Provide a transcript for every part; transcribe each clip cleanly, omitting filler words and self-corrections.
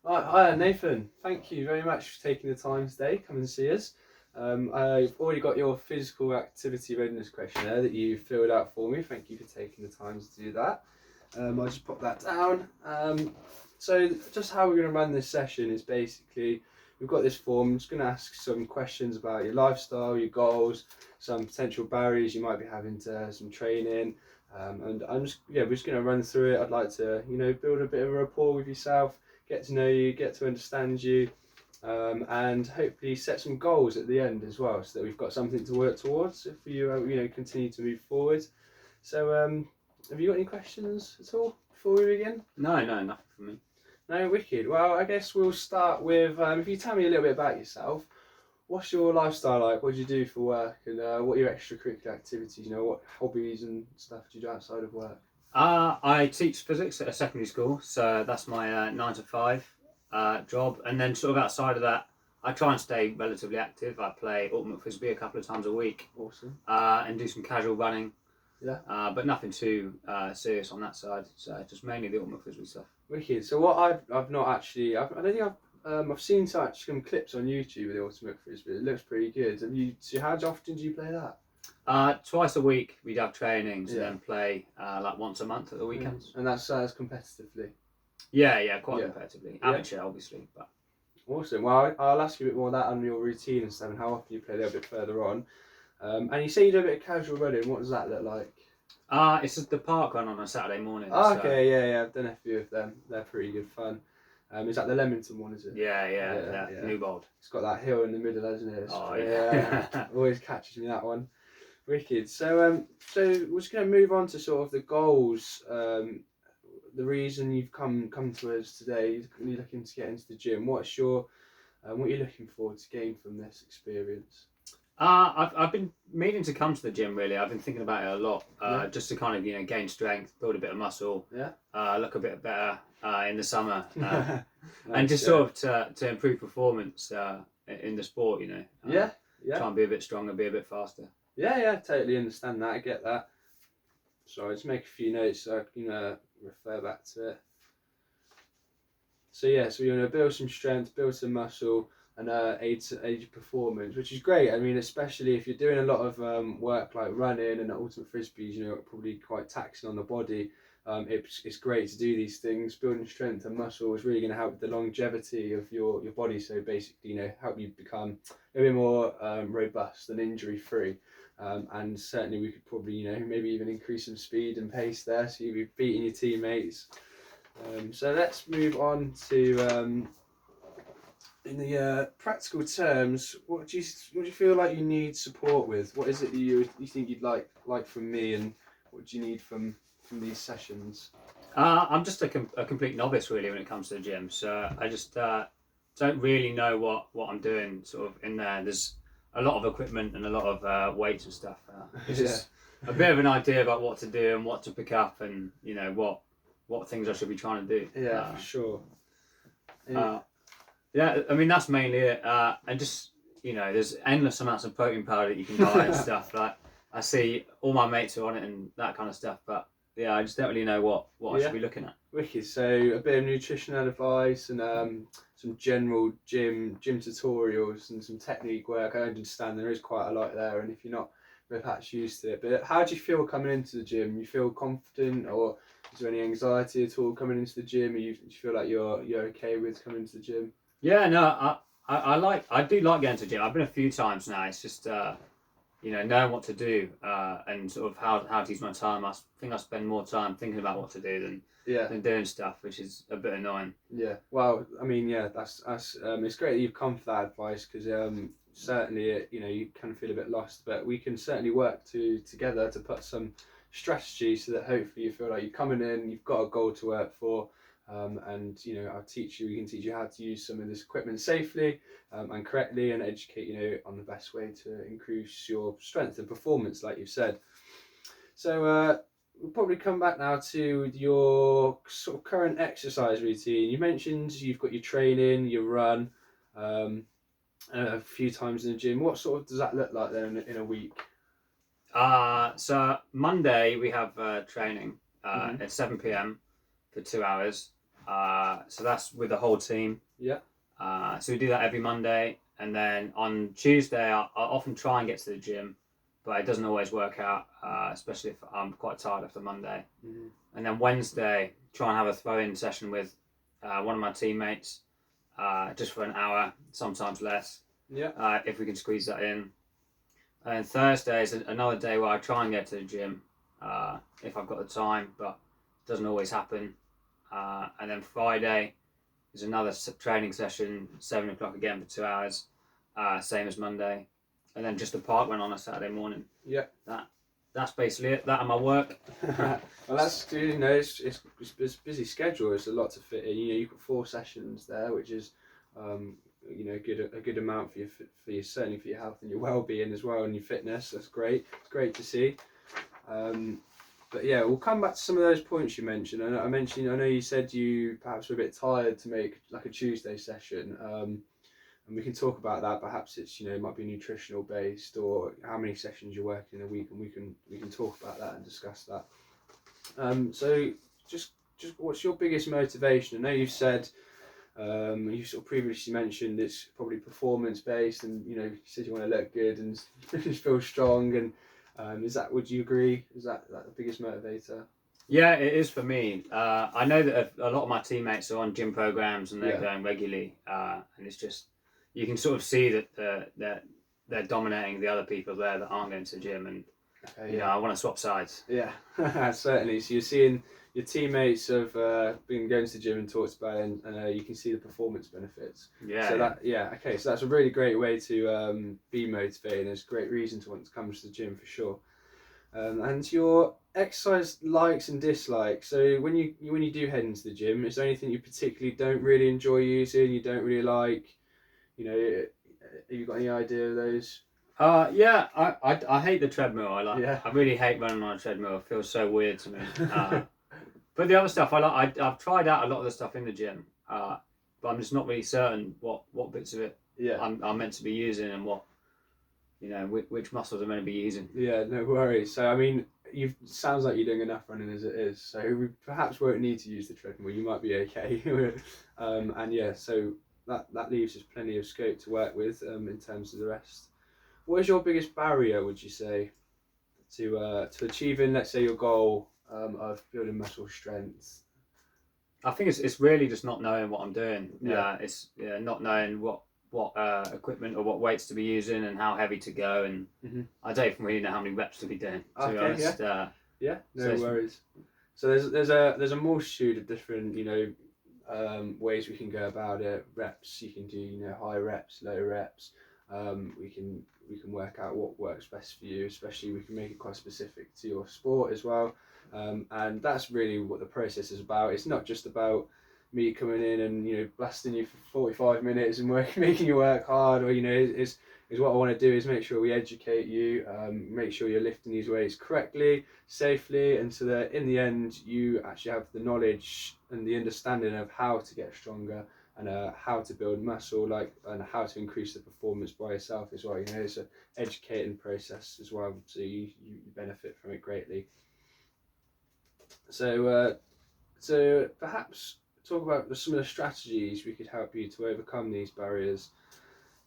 Hi, Nathan. Thank you very much for taking the time today. Come and see us. I've already got your physical activity readiness questionnaire that you filled out for me. Thank you for taking the time to do that. I'll just pop that down. So just how we're going to run this session is basically we've got this form. I'm just going to ask some questions about your lifestyle, your goals, some potential barriers you might be having to some training. And we're just going to run through it. I'd like to, build a bit of a rapport with yourself, get to know you, get to understand you, and hopefully set some goals at the end as well, so that we've got something to work towards if you, continue to move forward. So, have you got any questions at all before we begin? No, nothing for me. No, wicked. Well, I guess we'll start with if you tell me a little bit about yourself. What's your lifestyle like? What do you do for work, and what are your extracurricular activities? What hobbies and stuff do you do outside of work? I teach physics at a secondary school, so that's my 9 to 5 job. And then sort of outside of that, I try and stay relatively active. I play ultimate frisbee a couple of times a week. Awesome. And do some casual running. Yeah. But nothing too serious on that side. So just mainly the ultimate frisbee stuff. Wicked. So what I've not actually I don't think I've seen some clips on YouTube of the ultimate frisbee. It looks pretty good. So how often do you play that? Twice a week we'd have trainings and then play like once a month at the weekends. And that's competitively. Yeah, quite competitively. Amateur, obviously, but. Awesome. Well, I'll ask you a bit more of that on your routine and stuff, and how often you play a little bit further on. And you say you do a bit of casual running. What does that look like? It's just the park run on a Saturday morning. Oh, okay, yeah. I've done a few of them. They're pretty good fun. Is that the Leamington one, is it? Yeah. Newbold. It's got that hill in the middle, hasn't it? Yeah. Always catches me, that one. Wicked. So we're just going to move on to sort of the goals. The reason you've come to us today, you're looking to get into the gym. What are you looking forward to gain from this experience? I've been meaning to come to the gym, really. I've been thinking about it a lot, just to kind of gain strength, build a bit of muscle, look a bit better in the summer, and just sort of to improve performance in the sport. Try and be a bit stronger, be a bit faster. Yeah, totally understand that. I get that. Sorry, just make a few notes so I can refer back to it. So you're going to build some strength, build some muscle, and aid your performance, which is great. I mean, especially if you're doing a lot of work like running and ultimate frisbees, probably quite taxing on the body. It's great to do these things. Building strength and muscle is really going to help with the longevity of your body. So basically, help you become a bit more robust and injury free. And certainly we could probably, maybe even increase some speed and pace there, so you'll be beating your teammates. So let's move on to in the practical terms. What do you feel like you need support with? What is it that you think you'd like from me, and what do you need from these sessions? I'm just a complete novice, really, when it comes to the gym. So I just don't really know what I'm doing sort of in there. There's a lot of equipment and a lot of weights and stuff. It's just a bit of an idea about what to do and what to pick up, and what things I should be trying to do. Yeah, for sure. I mean, that's mainly it. And just there's endless amounts of protein powder that you can buy and stuff. Like I see all my mates are on it and that kind of stuff, but yeah, I just don't really know what I should be looking at. Wicked. So a bit of nutritional advice and some general gym tutorials and some technique work. I understand there is quite a lot there, and if you're not perhaps used to it, but how do you feel coming into the gym? You feel confident, or is there any anxiety at all coming into the gym? Do you feel like you're okay with coming into the gym? Yeah, no, I do like going to the gym. I've been a few times now. It's just knowing what to do and sort of how to use my time. I think I spend more time thinking about what to do than doing stuff, which is a bit annoying. Yeah, well, I mean, that's it's great that you've come for that advice, because certainly you can feel a bit lost, but we can certainly work together to put some strategy so that hopefully you feel like you're coming in, you've got a goal to work for. And we can teach you how to use some of this equipment safely and correctly, and educate on the best way to increase your strength and performance, like you've said. So we'll probably come back now to your sort of current exercise routine. You mentioned you've got your training, your run, a few times in the gym. What sort of does that look like then in a week? So Monday we have training at 7 p.m. for 2 hours. So that's with the whole team. Yeah. So we do that every Monday, and then on Tuesday I often try and get to the gym, but it doesn't always work out, especially if I'm quite tired after Monday. Mm-hmm. And then Wednesday, try and have a throw-in session with one of my teammates, just for an hour, sometimes less, Yeah. if we can squeeze that in. And Thursday is another day where I try and get to the gym, if I've got the time, but it doesn't always happen. And then Friday is another training session, 7 o'clock again for 2 hours, same as Monday. And then just a park run on a Saturday morning. Yeah. That's basically it. That and my work. Well, that's you know, it's a busy schedule. It's a lot to fit in. You know, you've got 4 sessions there, which is, you know, a good amount for your certainly for your health and your well-being as well, and your fitness. That's great. It's great to see. But yeah, we'll come back to some of those points you mentioned. I know you said you perhaps were a bit tired to make like a Tuesday session. And we can talk about that. Perhaps it's, you know, it might be nutritional based, or how many sessions you're working in a week, and we can talk about that and discuss that. So just what's your biggest motivation? I know you've said, you sort of previously mentioned it's probably performance based, and you know, you said you want to look good and just feel strong. And would you agree? Is that the biggest motivator? Yeah, it is for me. I know that a lot of my teammates are on gym programs and they're Yeah. going regularly, and it's just, you can sort of see that they're dominating the other people there that aren't going to the gym, and Okay, you know, I want to swap sides. Yeah, certainly. So you're seeing your teammates have been going to the gym and talked about it, and you can see the performance benefits. Yeah. So okay. So that's a really great way to be motivated. It's a great reason to want to come to the gym for sure. And your exercise likes and dislikes. So when you do head into the gym, is there anything you particularly don't really enjoy using? You don't really like? You know, have you got any idea of those? Yeah, I hate the treadmill. Yeah. I really hate running on a treadmill. It feels so weird to me. But the other stuff I like, I've tried out a lot of the stuff in the gym, but I'm just not really certain what bits of it I'm meant to be using, and what, you know, which muscles I'm meant to be using. Yeah, no worries. So I mean, sounds like you're doing enough running as it is. So we perhaps won't need to use the treadmill. You might be okay. And yeah, so that leaves us plenty of scope to work with in terms of the rest. What is your biggest barrier, would you say, to achieving, let's say, your goal of building muscle strength? I think it's really just not knowing what I'm doing. Yeah. It's not knowing what equipment or what weights to be using and how heavy to go, and I don't even really know how many reps to be doing, to be honest. Yeah, no worries. So there's a multitude of different, you know, ways we can go about it. Reps, you can do, you know, high reps, low reps. We can work out what works best for you. Especially we can make it quite specific to your sport as well. And that's really what the process is about. It's not just about me coming in and, you know, blasting you for 45 minutes and making you work hard, or, you know, is what I want to do is make sure we educate you, make sure you're lifting these weights correctly, safely, and so that in the end you actually have the knowledge and the understanding of how to get stronger, and how to build muscle, and how to increase the performance by yourself as well. You know, it's an educating process as well, so you benefit from it greatly. So perhaps talk about some of the strategies we could help you to overcome these barriers.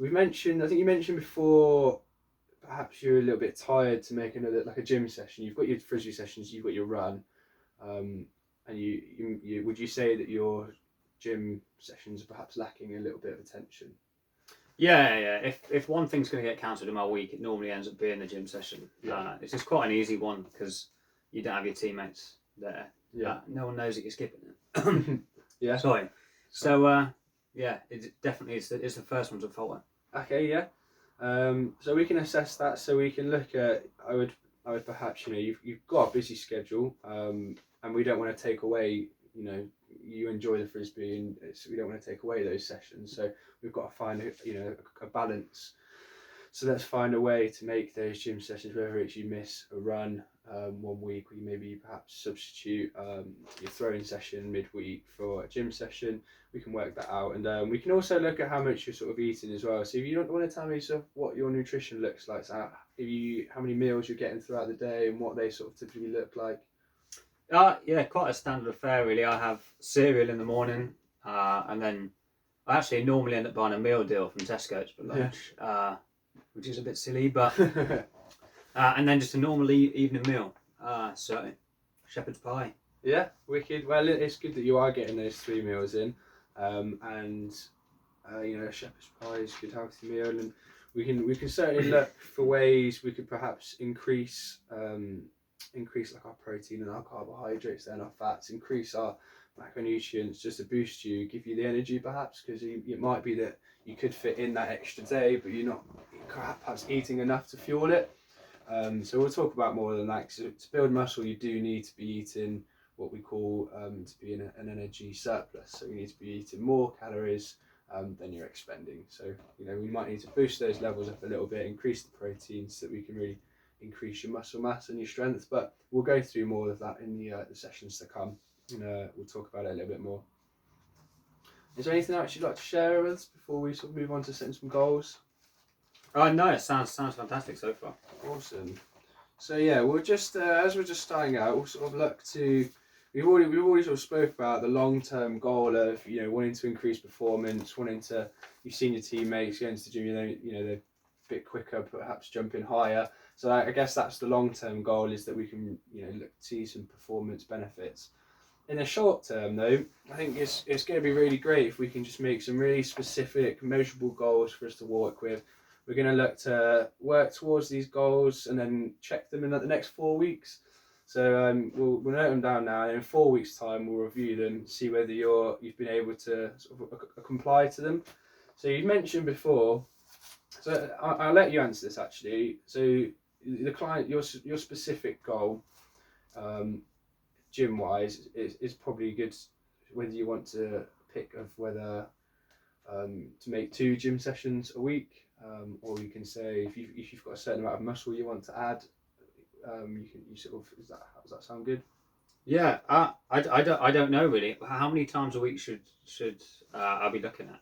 I think you mentioned before, perhaps you're a little bit tired to make another, like a gym session. You've got your frisbee sessions, you've got your run, and you would you say that your gym sessions are perhaps lacking a little bit of attention? Yeah. If one thing's going to get cancelled in my week, it normally ends up being the gym session. Yeah. It's just quite an easy one because you don't have your teammates there. Yeah. No one knows that you're skipping it. Yeah. Sorry. So yeah, it definitely is the first one to falter. Okay. Yeah. So we can assess that. So we can look at. I would perhaps, you know, you've got a busy schedule, and we don't want to take away, you know, you enjoy the frisbee, and we don't want to take away those sessions. So we've got to find a balance. So let's find a way to make those gym sessions, whether it's you miss a run 1 week, or you maybe perhaps substitute your throwing session midweek for a gym session. We can work that out, and we can also look at how much you're sort of eating as well. So if you don't want to tell me sort of what your nutrition looks like, so how many meals you're getting throughout the day and what they sort of typically look like. Yeah, quite a standard affair really. I have cereal in the morning, and then I actually normally end up buying a meal deal from Tesco's for lunch, which is a bit silly, but and then just a normal evening meal. So shepherd's pie. Yeah, wicked. Well, it's good that you are getting those 3 meals in, and a shepherd's pie is a good healthy meal, and we can certainly look for ways we could perhaps increase like our protein and our carbohydrates and our fats, increase our macronutrients just to boost you, give you the energy perhaps, because it might be that you could fit in that extra day, but you're not perhaps eating enough to fuel it. So we'll talk about more than that. So to build muscle, you do need to be eating what we call to be in an energy surplus. So you need to be eating more calories than you're expending. So we might need to boost those levels up a little bit, increase the protein so that we can really increase your muscle mass and your strength. But we'll go through more of that in the sessions to come. We'll talk about it a little bit more. Is there anything else you'd like to share with us before we sort of move on to setting some goals? No, it sounds fantastic so far. Awesome. So yeah, we'll just as we're just starting out, we'll sort of look to. We've already sort of spoke about the long-term goal of wanting to increase performance, wanting to. You've seen your teammates going to the gym, they're a bit quicker, perhaps jumping higher. So I guess that's the long-term goal, is that we can look to see some performance benefits. In the short term, though, I think it's going to be really great if we can just make some really specific, measurable goals for us to work with. We're going to look to work towards these goals and then check them in the next 4 weeks. So we'll note them down now, and in 4 weeks' time we'll review them, see whether you've been able to sort of comply to them. So you mentioned before, so I'll let you answer this actually. So the client, your specific goal, gym wise, is probably good. Whether you want to pick of whether to make 2 gym sessions a week, or you can say if you've got a certain amount of muscle you want to add, you sort of, does that sound good? Yeah, I don't know really. How many times a week should I be looking at?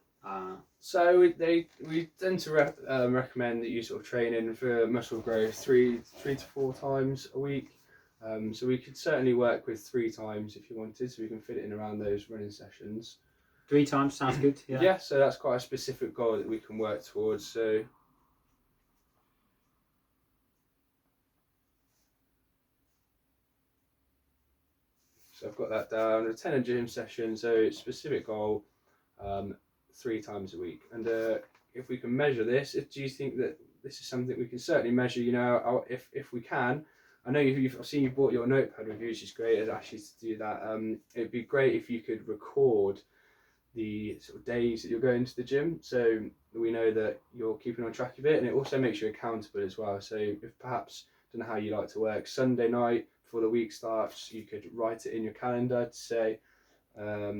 So we tend to recommend that you sort of train in for muscle growth three to 4 times a week. So we could certainly work with 3 times if you wanted, so we can fit it in around those running sessions. 3 times sounds good. Yeah. Yeah, so that's quite a specific goal that we can work towards. So I've got that down. A 10 gym session, so specific goal, 3 times a week. And if we can measure this, do you think that this is something we can certainly measure? If we can. I know I've seen you brought your notepad with you, which is great. I'd asked you to do that. It'd be great if you could record the sort of days that you're going to the gym, so we know that you're keeping on track of it, and it also makes you accountable as well. So if perhaps, I don't know how you like to work, Sunday night before the week starts, you could write it in your calendar to say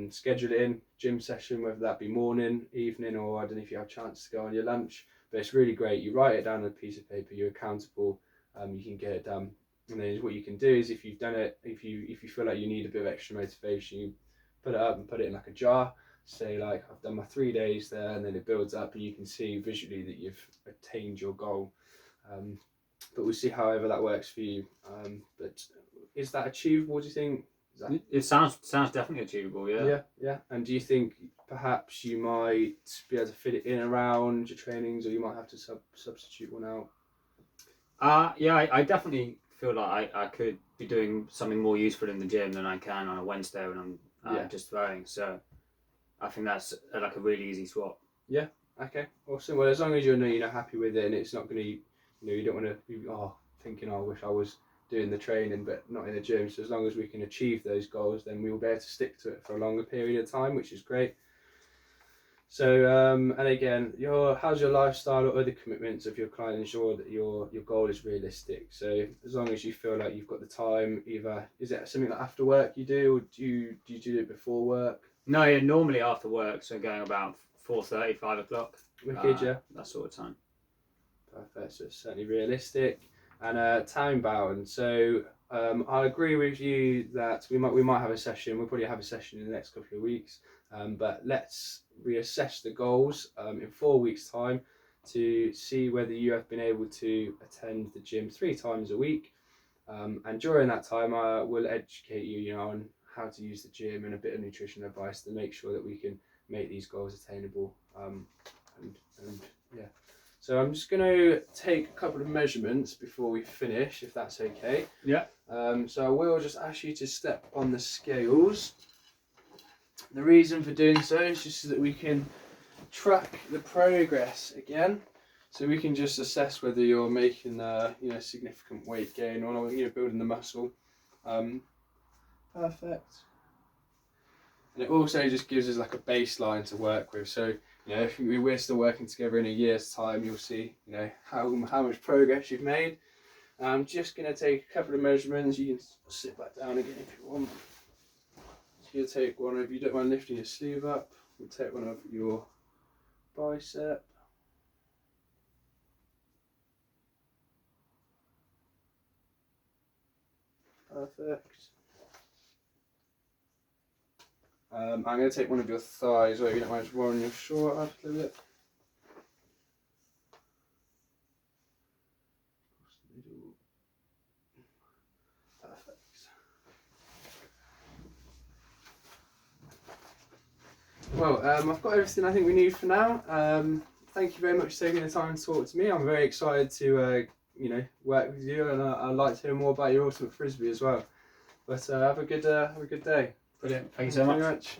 schedule it in, gym session, whether that be morning, evening, or I don't know if you have a chance to go on your lunch. But it's really great. You write it down on a piece of paper, you're accountable, you can get it done. And then what you can do is, if you've done it, if you feel like you need a bit of extra motivation, you put it up and put it in like a jar. Say like, I've done my 3 days there, and then it builds up and you can see visually that you've attained your goal. But we'll see however that works for you. But is that achievable, do you think? It sounds definitely achievable. Yeah. And do you think perhaps you might be able to fit it in around your trainings, or you might have to substitute one out? Yeah, I definitely feel like I could be doing something more useful in the gym than I can on a Wednesday when I'm just throwing. So I think that's like a really easy swap. Yeah. Okay. Awesome. Well, as long as you're happy with it, and it's not going to, you don't want to be thinking, I wish I was doing the training but not in the gym. So as long as we can achieve those goals, then we will be able to stick to it for a longer period of time, which is great. So and again, how's your lifestyle or other commitments of your client ensure that your goal is realistic? So as long as you feel like you've got the time, either is it something that after work you do, or do you do it before work? No, yeah, normally after work, so going about 4:30, 5 o'clock. Wicked, yeah. That sort of time. Perfect. So it's certainly realistic and time bound. So I agree with you that we might have a session. We'll probably have a session in the next couple of weeks. But let's reassess the goals in 4 weeks' time to see whether you have been able to attend the gym 3 times a week. And during that time, I will educate you, you know, on how to use the gym and a bit of nutrition advice to make sure that we can make these goals attainable. And yeah. So I'm just going to take a couple of measurements before we finish, if that's okay. Yeah. So I will just ask you to step on the scales. The reason for doing so is just so that we can track the progress again. So we can just assess whether you're making you know, significant weight gain or, you know, building the muscle. Perfect. And it also just gives us like a baseline to work with. So, you know, if we're still working together in a year's time, you'll see, you know, how much progress you've made. I'm just going to take a couple of measurements. You can sit back down again if you want. So you'll take one of, you don't mind lifting your sleeve up, we'll take one of your bicep. Perfect. I'm going to take one of your thighs, or if you don't mind just rolling your short up a little bit. Perfect. Well, I've got everything I think we need for now. Thank you very much for taking the time to talk to me. I'm very excited to you know, work with you, and I'd like to hear more about your ultimate frisbee as well. But have a good day. Brilliant. Thank you so much. Very much.